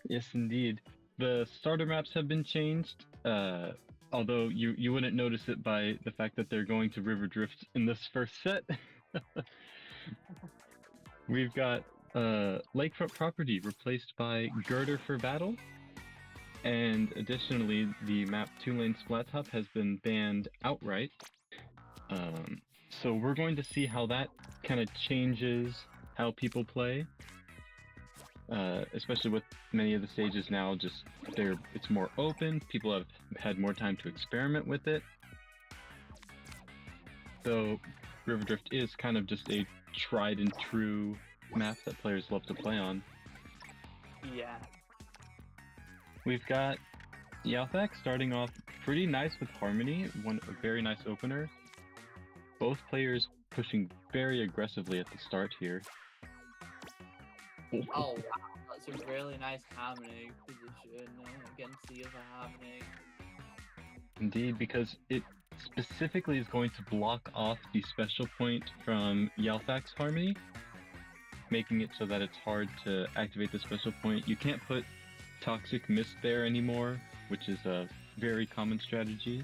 Yes, indeed. The starter maps have been changed, although you wouldn't notice it by the fact that they're going to River Drift in this first set. We've got Lakefront Property replaced by Girder for Battle, and additionally, the map Two Lane Splat Top has been banned outright. So we're going to see how that kind of changes how people play. Especially with many of the stages now, it's more open. People have had more time to experiment with it. So River Drift is kind of just a tried and true map that players love to play on. Yeah. We've got Jalfac starting off pretty nice with Harmony, a very nice opener. Both players pushing very aggressively at the start here. Oh wow, that's a really nice Harmony position against the other Harmony. Indeed, because it specifically is going to block off the special point from Jalfac's Harmony, making it so that it's hard to activate the special point. You can't put Toxic Mist there anymore, which is a very common strategy.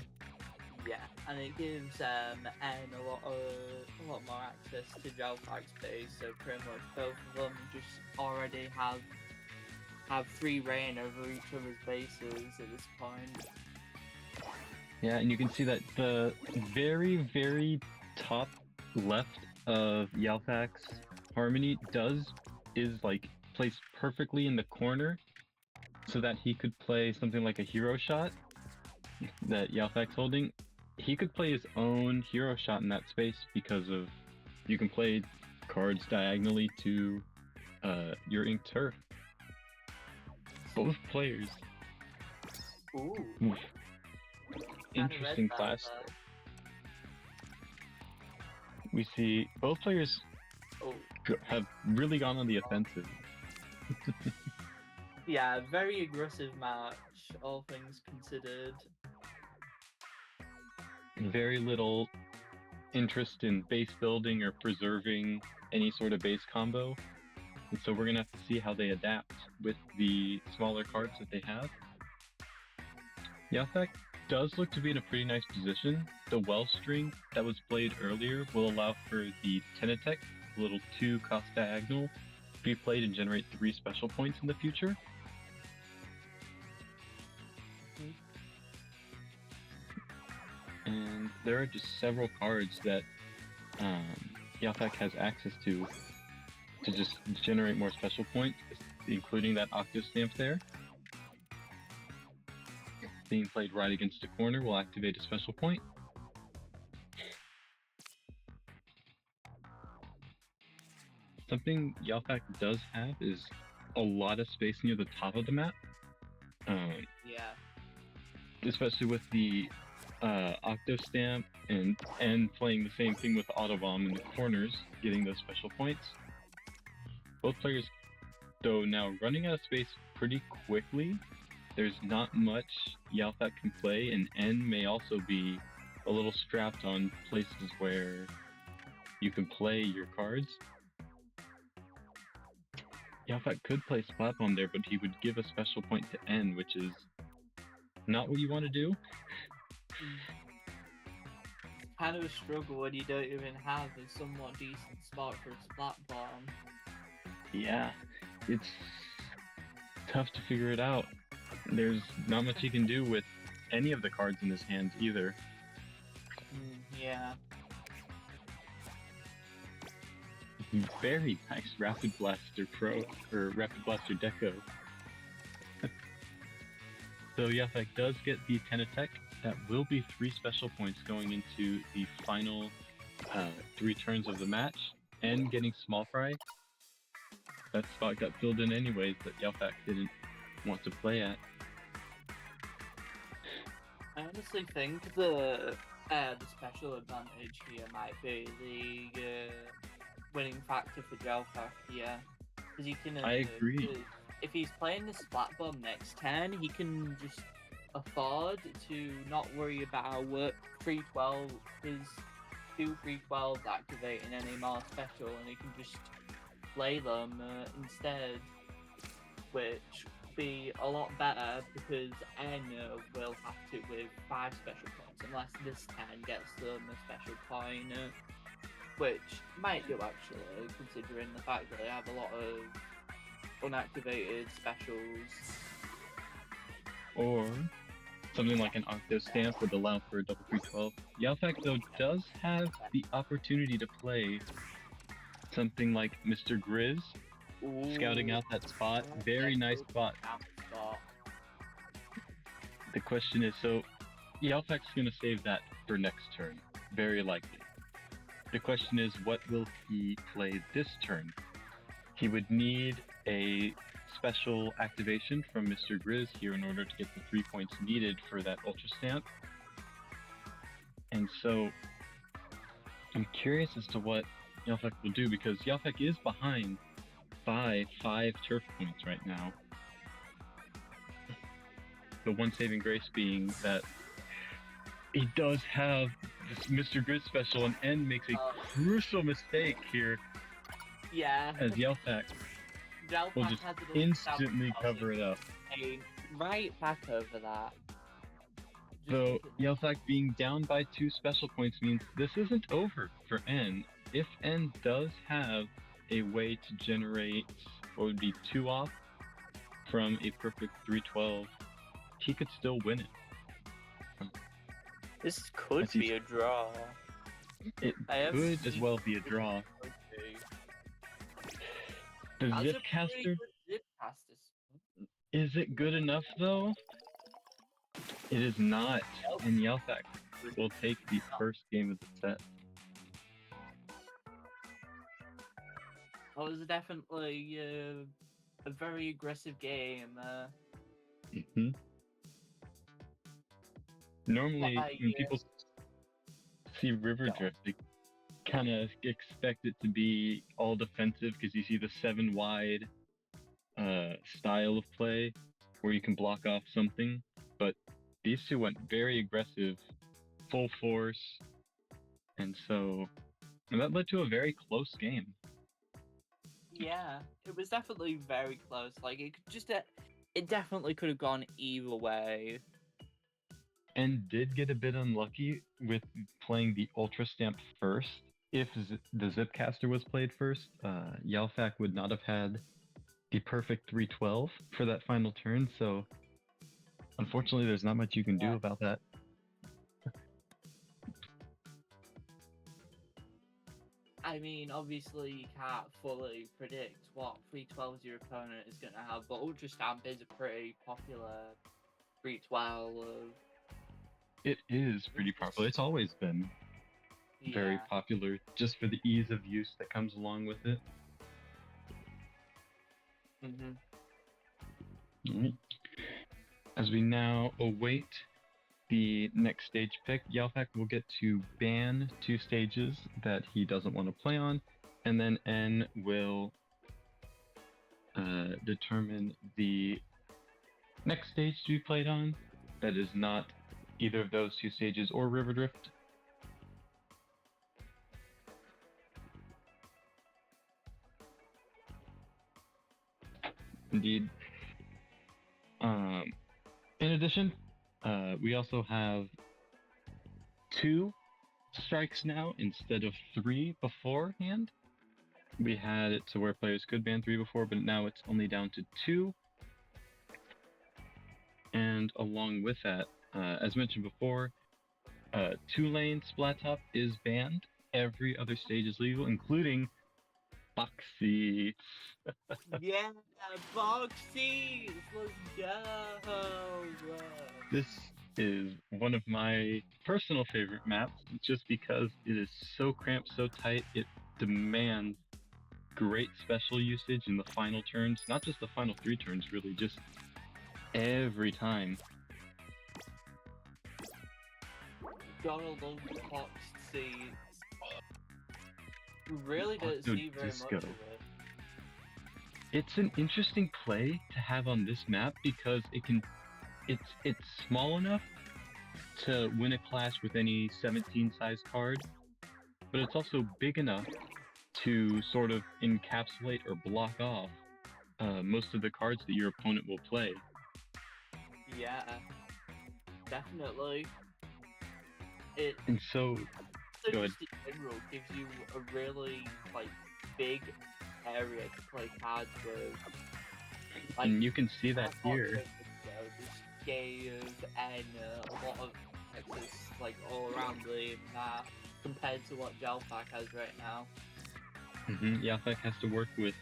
Yeah, and it gives N a lot more access to Jalfac's base, so pretty much both of them just already have free reign over each other's bases at this point. Yeah, and you can see that the very, very top left of Jalfac's Harmony is like placed perfectly in the corner so that he could play something like a hero shot that Jalfac's holding. He could play his own hero shot in that space because you can play cards diagonally to your inked turf. Both players. Ooh. Interesting clash. We see both players have really gone on the offensive. Yeah, very aggressive match, all things considered. Very little interest in base building or preserving any sort of base combo. And so we're going to have to see how they adapt with the smaller cards that they have. Jalfac does look to be in a pretty nice position. The well string that was played earlier will allow for the Tenatech, a little 2-cost diagonal, to be played and generate 3 special points in the future. And there are just several cards that Jalfac has access to just generate more special points, including that Octave Stamp there. Being played right against the corner will activate a special point. Something Jalfac does have is a lot of space near the top of the map. Yeah. Especially with the Octave Stamp and playing the same thing with Autobomb in the corners, getting those special points. Both players, though, now running out of space pretty quickly. There's not much Jalfac can play, and N may also be a little strapped on places where you can play your cards. Jalfac could play Splat Bomb there, but he would give a special point to N, which is not what you want to do. Kind of a struggle when you don't even have a somewhat decent spot for a Splat Bomb. Yeah, it's tough to figure it out. There's not much he can do with any of the cards in his hand either. Yeah. Very nice Rapid Blaster Pro, or Rapid Blaster Deco. So Jalfac does get the Tenatech. That will be 3 special points going into the final 3 turns of the match, and getting Small Fry. That spot got filled in anyways, but Jalfac didn't want to play at. I honestly think the special advantage here might be the winning factor for Jalfac here. Because he can. I agree. If he's playing the Splat Bomb next turn, he can just afford to not worry about his 2 3/12s activating any more special, and he can just play them instead, which be a lot better because N will have to with 5 special points unless this 10 gets them a special point, which might do actually, considering the fact that they have a lot of unactivated specials. Or something like an Octo Stamp would allow for a double 312. Jalfac, though, does have the opportunity to play something like Mr. Grizz, scouting out that spot. Very nice spot. The question is, so Jalfac's going to save that for next turn, very likely. The question is, what will he play this turn? He would need a special activation from Mr. Grizz here in order to get the 3 points needed for that Ultra Stamp. And so I'm curious as to what Jalfac will do, because Jalfac is behind by 5 turf points right now. The one saving grace being that he does have this Mr. Grizz special, and N makes a crucial mistake here. Yeah. As Jalfac will just instantly cover it up. Right back over that. So Jalfac being down by 2 special points means this isn't over for N. If N does have a way to generate what would be 2 off from a perfect 312, he could still win it. This could be a draw. It could as well be a draw. The Zipcaster, is it good enough though? It is not, and Jalfac will take the first game of the set. That was definitely a very aggressive game. Normally, when people see River Drift, they kind of expect it to be all defensive because you see the 7 wide style of play where you can block off something, but these two went very aggressive, full force, and that led to a very close game. Yeah, it was definitely very close. Like it definitely could have gone either way. And did get a bit unlucky with playing the Ultra Stamp first. If the Zipcaster was played first, Jalfac would not have had the perfect 312 for that final turn, so unfortunately there's not much you can do about that. I mean, obviously you can't fully predict what 312s your opponent is going to have, but Ultra Stamp is a pretty popular 312. It is pretty popular. It's always been very popular, just for the ease of use that comes along with it. As we now await the next stage pick, Jalfac will get to ban 2 stages that he doesn't want to play on, and then N will determine the next stage to be played on that is not either of those 2 stages or River Drift. Indeed. In addition, we also have 2 strikes now instead of 3 beforehand. We had it to where players could ban 3 before, but now it's only down to 2. And along with that, as mentioned before, 2-lane Splat Top is banned. Every other stage is legal, including Boxy. Yeah, Boxy! Let's go! This is one of my personal favorite maps, just because it is so cramped, so tight. It demands great special usage in the final turns. Not just the final 3 turns, really, just every time. Gotta love Boxy. Really didn't see very much of it. It's an interesting play to have on this map because it's small enough to win a clash with any 17 size card, but it's also big enough to sort of encapsulate or block off most of the cards that your opponent will play. Yeah, definitely. It And so, go ahead. just in general gives you a really like big area to play cards with. Like, And you can see that I've got here. this Gave and a lot of Texas like all around the map compared to what Jalfac has right now. Jalfac has to work with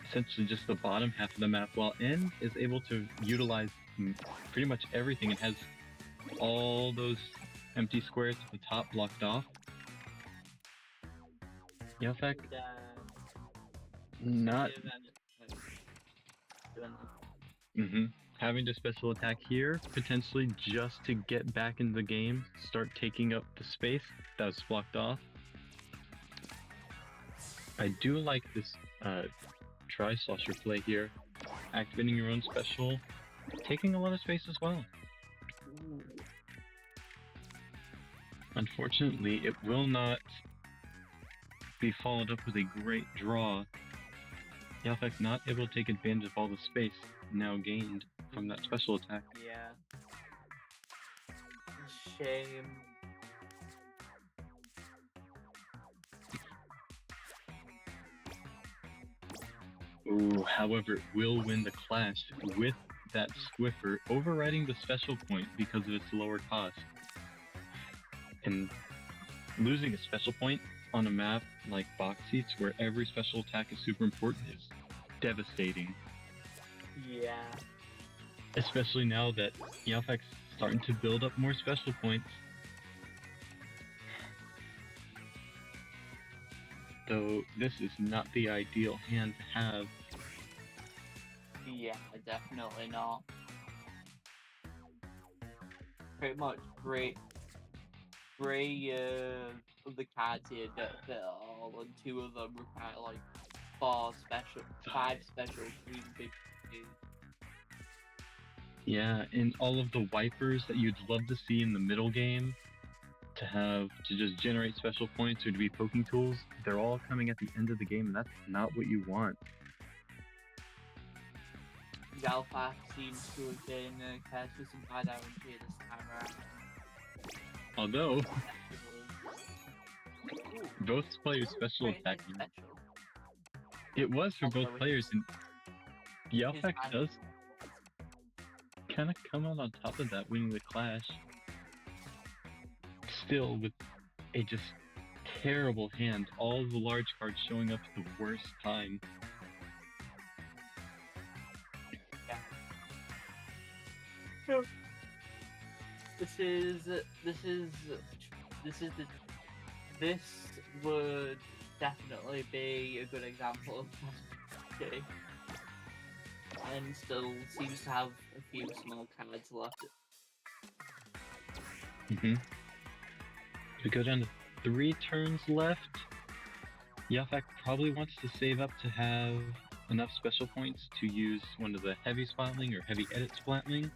essentially just the bottom half of the map, while N is able to utilize pretty much everything and has all those empty squares at the top blocked off. Jalfac not having to special attack here, potentially just to get back in the game, start taking up the space that was blocked off. I do like this tri-slosher play here, activating your own special, taking a lot of space as well. Unfortunately, it will not be followed up with a great draw. Jalfac not able to take advantage of all the space now gained from that special attack. Yeah. Shame. Ooh, however, it will win the clash with that Swiffer overriding the special point because of its lower cost. And losing a special point on a map like Box Seats, where every special attack is super important, is devastating. Yeah. Especially now that Jalfac's starting to build up more special points. Though this is not the ideal hand to have. Yeah, definitely not. Pretty much three of the cards here that all, and two of them require like five special, 3 big. Yeah, and all of the wipers that you'd love to see in the middle game to just generate special points or to be poking tools, they're all coming at the end of the game, and that's not what you want. Jalfac seems to have been cursed with some bad RNG this time around. Although, both players special attacking. It was for both players, and Jalfac does kind of come out on top of that, winning the clash. Still, with a just terrible hand, all the large cards showing up at the worst time. Yeah. This would definitely be a good example of okay. And still seems to have a few small cards left. We go down to 3 turns left. Jalfac probably wants to save up to have enough special points to use one of the heavy splatling or heavy edit splatling,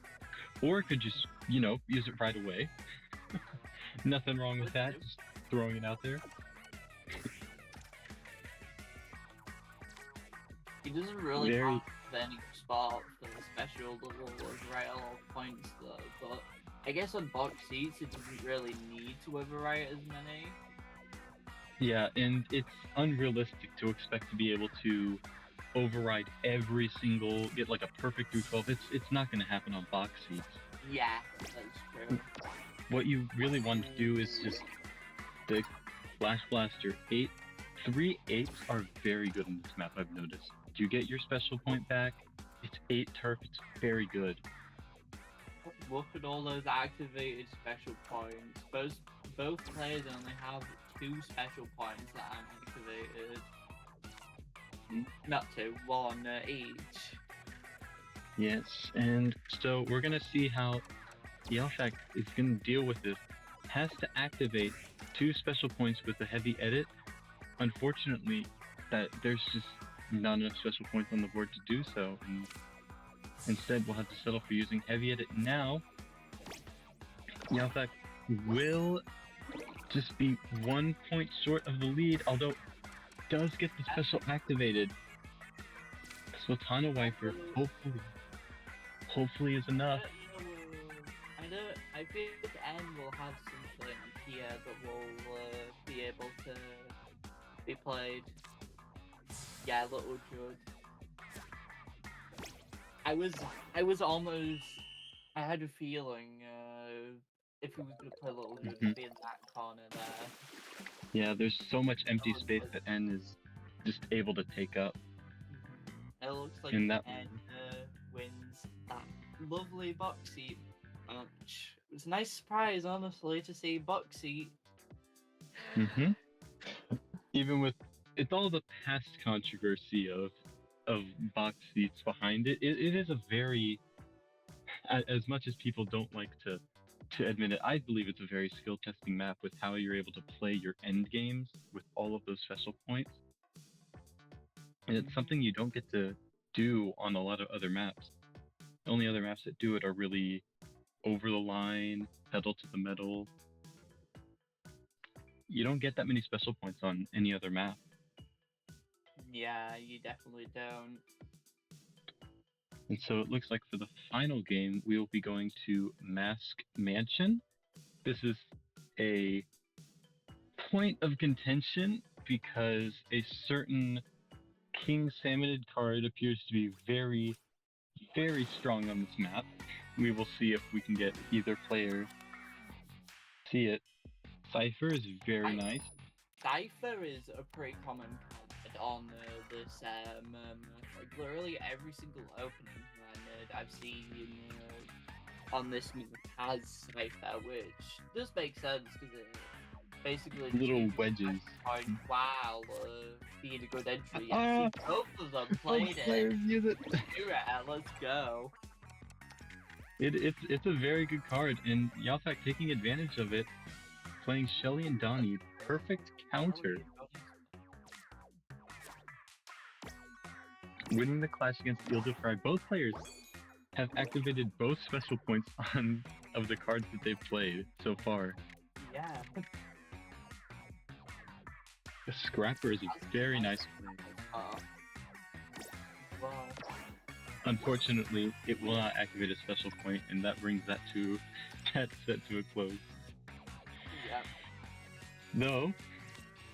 or it could just, use it right away. Nothing wrong with that, just throwing it out there. He doesn't really have any spot for the special that will overwrite a lot of points though, but I guess on Box Seats it doesn't really need to overwrite as many. Yeah, and it's unrealistic to expect to be able to override every single, get like a perfect through 12. It's not going to happen on Box Seats. Yeah, that's true. What you really want to do is just the Flash Blaster 8. 3 8s are very good in this map, I've noticed. You get your special point back, it's 8 turf, it's very good. Look at all those activated special points. Both players only have 2 special points that are activated. Not 2, 1 each. Yes, and so we're going to see how Jalfac is going to deal with this. Has to activate 2 special points with the heavy edit. Unfortunately, that there's just not enough special points on the board to do so, and instead we'll have to settle for using heavy edit now. Jalfac will just be 1 point short of the lead, although does get the special activated. Sultana Wiper, hopefully is enough. I think N will have something here that will be able to be played. Yeah, Little Jud. I was almost. I had a feeling if he was gonna play Little Jud, it'd be in that corner there. Yeah, there's so much empty space that N is just able to take up. It looks like In that N wins that lovely box seat match. It was a nice surprise, honestly, to see box seat. Even with all the past controversy of box seats behind it, it is a very, as much as people don't like to admit it, I believe it's a very skill testing map with how you're able to play your end games with all of those special points. And it's something you don't get to do on a lot of other maps. The only other maps that do it are really over the line, pedal to the metal. You don't get that many special points on any other map. Yeah, you definitely don't. And so it looks like for the final game, we will be going to Mask Mansion. This is a point of contention because a certain King Salmonid card appears to be very, very strong on this map. We will see if we can get either player see it. Cypher is very nice. Cypher is a pretty common card on this like literally every single opening run I've seen on this map has Cypher, which does make sense because it basically little wedges. Wow, being a good entry. Yeah, both of them played it. Players use it. Let's go. It's a very good card, and Jalfac taking advantage of it, playing Shelly and Donnie. Perfect counter. Winning the clash against Jalfac. Both players have activated both special points of the cards that they've played so far. Yeah. The Scrapper is a very nice play. Wow. Unfortunately, it will not activate a special point, and that brings that set to a close. Yeah. Though,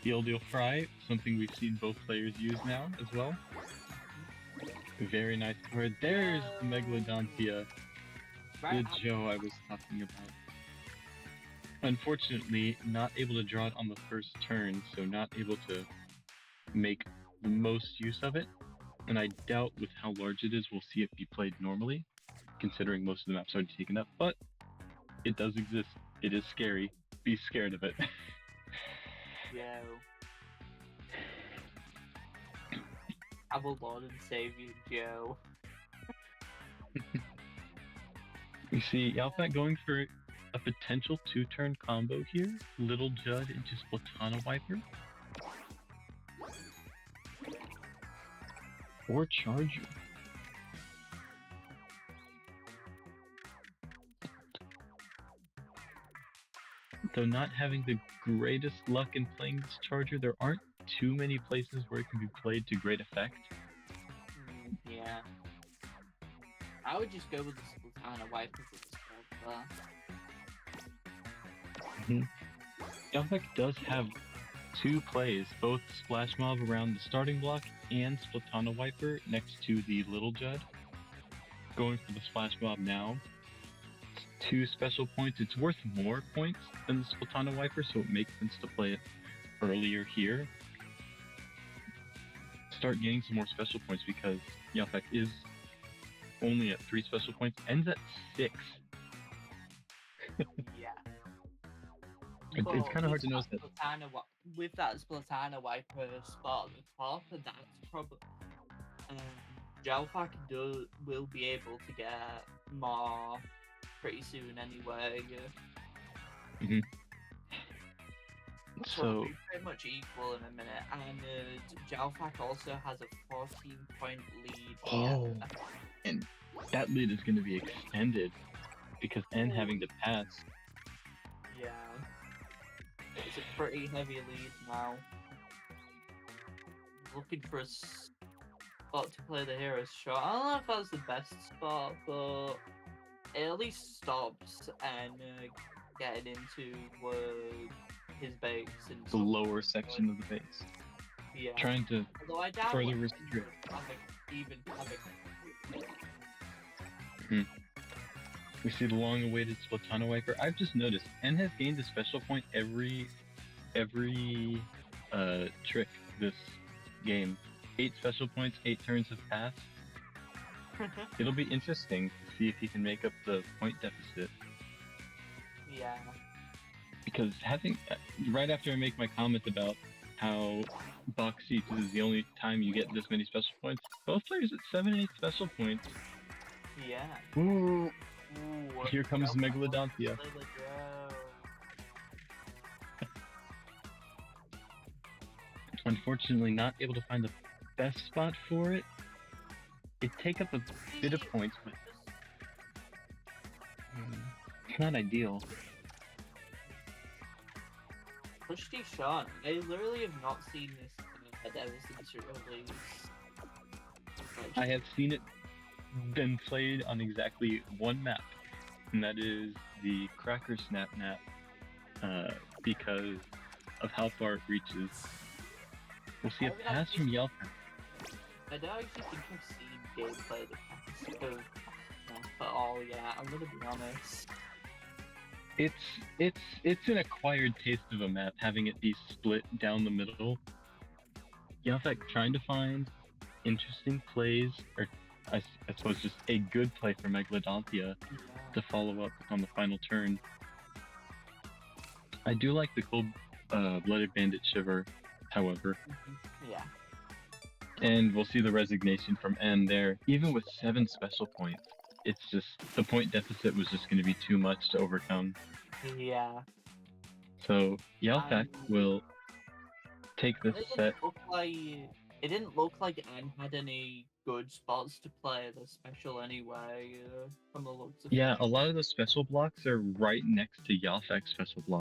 Deal Fry, something we've seen both players use now as well. Very nice card. There's the Megalodontia. The Joe I was talking about. Unfortunately, not able to draw it on the first turn, so not able to make the most use of it. And I doubt with how large it is, we'll see it be played normally, considering most of the maps are already taken up, but it does exist. It is scary. Be scared of it. Yeah. Our Lord and Savior Joe. You see, Jalfac going for a potential 2-turn combo here. Little Judd into Splatana Wiper. Or Charger. Though not having the greatest luck in playing this Charger, there aren't too many places where it can be played to great effect. Yeah. I would just go with the Splatana Wiper for this card there. Jalfac does have 2 plays, both Splash Mob around the starting block and Splatana Wiper next to the Little Judd. Going for the Splash Mob now. 2 special points. It's worth more points than the Splatana Wiper, so it makes sense to play it earlier here. Start getting some more special points because Jalfac is only at 3 special points, ends at 6. Yeah. It's kind of hard to notice that. With that Splatana Wiper spot at the top, and that's probably Jalfac will be able to get more pretty soon anyway. So it'll be pretty much equal in a minute, and Jalfac also has a 14-point lead. Oh, and that lead is going to be extended because N having to pass. Yeah. It's a pretty heavy lead now. Looking for spot to play the hero's shot. I don't know if that's the best spot, but it at least stops and getting into his base and The lower section of the base. yeah. Trying to Although I doubt further like, restrict. even Havoc. We see the long-awaited Splatana Wiper. I've just noticed, N has gained a special point every trick this game. 8 special points, 8 turns have passed. It'll be interesting to see if he can make up the point deficit. Yeah. Because right after I make my comment about how box seats is the only time you get this many special points, both players at 7 and 8 special points. Yeah. Ooh. Ooh, Here comes Megalodontia. play the draw. Unfortunately, not able to find the best spot for it. It take up a bit of points, but it's not ideal. Pushty shot. I literally have not seen this ever since it released. I have seen it been played on exactly one map, and that is the Cracker Snap map, because of how far it reaches. We'll see a pass from Jalfac. I don't actually think I've seen gameplay that of but oh yeah, I'm gonna be honest. It's an acquired taste of a map, having it be split down the middle. Jalfac trying to find interesting plays, or I suppose just a good play for Megalodontia to follow up on the final turn. I do like the cool Blooded Bandit Shiver, however. Yeah. And we'll see the resignation from N there. Even with 7 special points, it's just the point deficit was just going to be too much to overcome. Yeah. So Jalfac will take this set. It didn't look like N had any good spots to play the special anyway, from the looks of it. Yeah, a lot of the special blocks are right next to Jalfac's special block.